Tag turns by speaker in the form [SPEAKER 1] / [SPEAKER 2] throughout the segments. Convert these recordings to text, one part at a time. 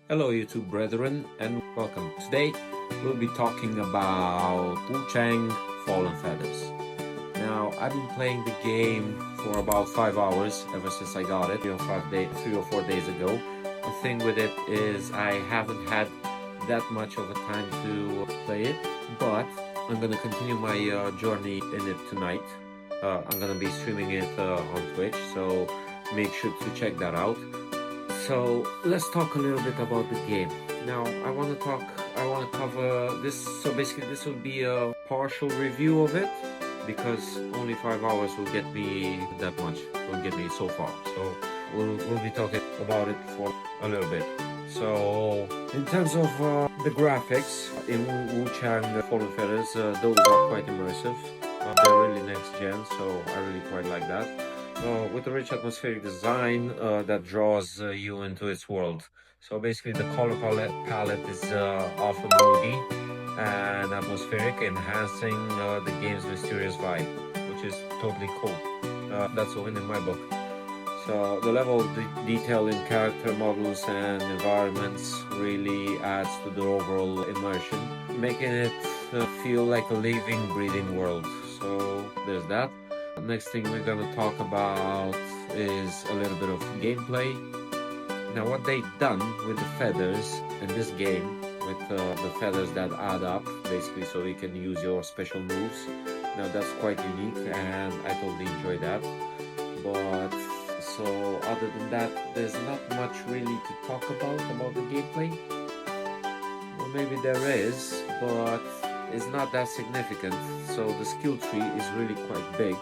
[SPEAKER 1] Hello YouTube brethren and welcome. Today we'll be talking about Wuchang Fallen Feathers. Now I've been playing the game for about 5 hours ever since I got it 3 or 4 days ago. The thing with it is I haven't had that much of a time to play it, but I'm gonna continue my journey in it tonight. I'm gonna be streaming it on Twitch, so make sure to check that out. So let's talk a little bit about the game. Now I want to cover this. So basically this will be a partial review of it because only 5 hours will get me that much, will get me so far. So we'll be talking about it for a little bit. So in terms of the graphics in Wuchang Fallen Feathers, those are quite immersive. They're really next gen, so I really quite like that. With a rich atmospheric design that draws you into its world. So basically the color palette is often moody and atmospheric, enhancing the game's mysterious vibe, which is totally cool. That's a win in my book. So the level of detail in character models and environments really adds to the overall immersion, making it feel like a living, breathing world. So there's that. Next thing we're gonna talk about is a little bit of gameplay. Now what they've done with the feathers in this game, with the feathers that add up basically so you can use your special moves. Now that's quite unique and I totally enjoy that. But so other than that, there's not much really to talk about the gameplay. Well, maybe there is, but it's not that significant. So the skill tree is really quite big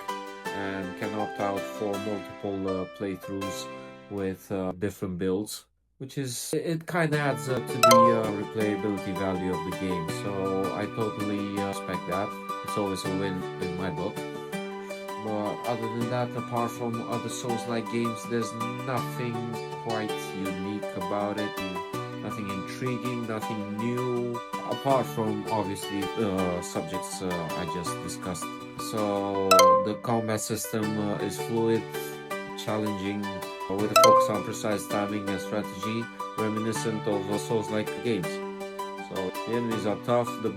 [SPEAKER 1] and can opt out for multiple playthroughs with different builds, which is, it kind of adds to the replayability value of the game. So I totally respect that. It's always a win in my book. But other than that, apart from other Souls-like games, there's nothing quite unique about it. Nothing intriguing, nothing new, apart from obviously the subjects I just discussed. So the combat system is fluid, challenging, with a focus on precise timing and strategy, reminiscent of Souls-like games. So the enemies are tough, the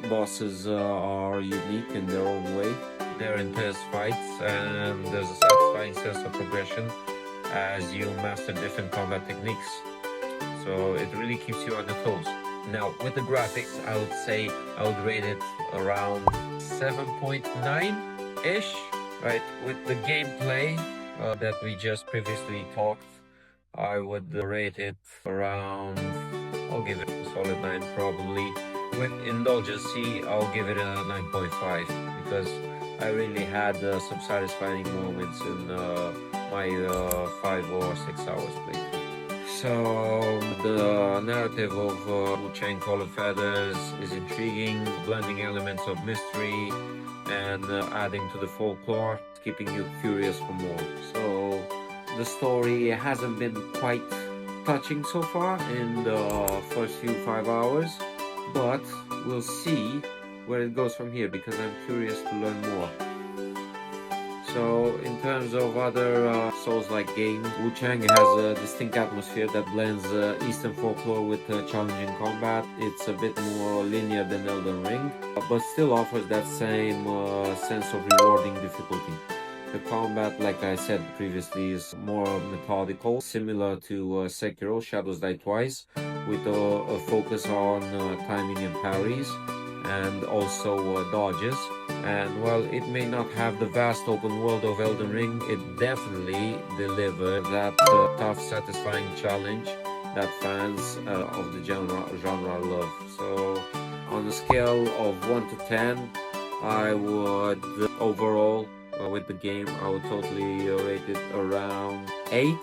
[SPEAKER 1] bosses are unique in their own way. They're intense fights and there's a satisfying sense of progression as you master different combat techniques. So it really keeps you on your toes. Now with the graphics, I would say I would rate it around 7.9-ish. Right, with the gameplay that we just previously talked, I would rate it around, I'll give it a solid 9 probably. With indulgence, I'll give it a 9.5 because I really had some satisfying moments in my 5 or 6 hours playthrough. So the narrative of Wuchang Fallen Feathers is intriguing, blending elements of mystery and adding to the folklore, keeping you curious for more. So the story hasn't been quite touching so far in the first few 5 hours, but we'll see where it goes from here because I'm curious to learn more. So in terms of other Souls-like games, Wuchang has a distinct atmosphere that blends Eastern folklore with challenging combat. It's a bit more linear than Elden Ring, but still offers that same sense of rewarding difficulty. The combat, like I said previously, is more methodical, similar to Sekiro Shadows Die Twice, with a focus on timing and parries, and also dodges. And while it may not have the vast open world of Elden Ring, it definitely delivers that tough, satisfying challenge that fans of the genre love. So on a scale of 1 to 10, I would overall with the game, I would totally rate it around 8.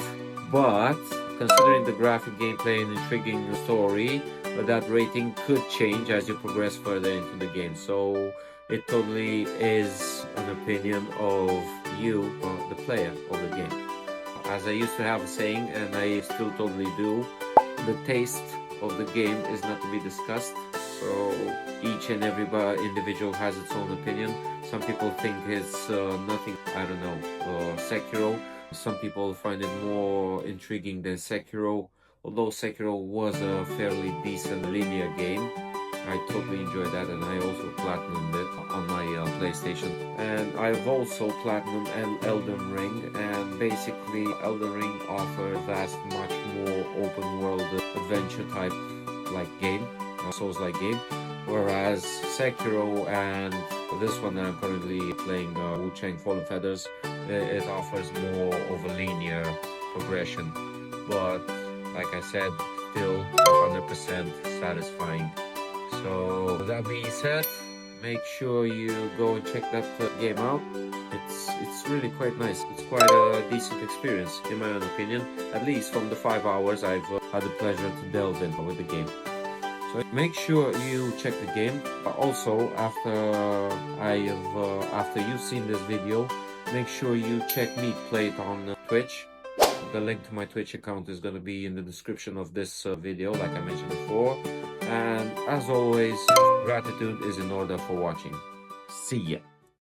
[SPEAKER 1] But considering the graphic gameplay and intriguing story, that rating could change as you progress further into the game. So it totally is an opinion of you, the player of the game. As I used to have a saying, and I still totally do, the taste of the game is not to be discussed. So each and every individual has its own opinion. Some people think it's nothing, I don't know, Sekiro. Some people find it more intriguing than Sekiro. although Sekiro was a fairly decent linear game. I totally enjoyed that, and I also platinumed it on my PlayStation. And I've also platinumed Elden Ring, and basically Elden Ring offers vast, much more open world adventure type like game, Souls-like game, whereas Sekiro and this one that I'm currently playing, Wuchang Fallen Feathers, it offers more of a linear progression, but like I said, still 100% satisfying. So with that being said, make sure you go and check that game out. It's really quite nice. It's quite a decent experience in my own opinion, at least from the 5 hours I've had the pleasure to delve in with the game. So make sure you check the game. Also, after you've seen this video, make sure you check me play it on Twitch. The link to my Twitch account is going to be in the description of this video, like I mentioned before. And as always, gratitude is in order for watching. See ya.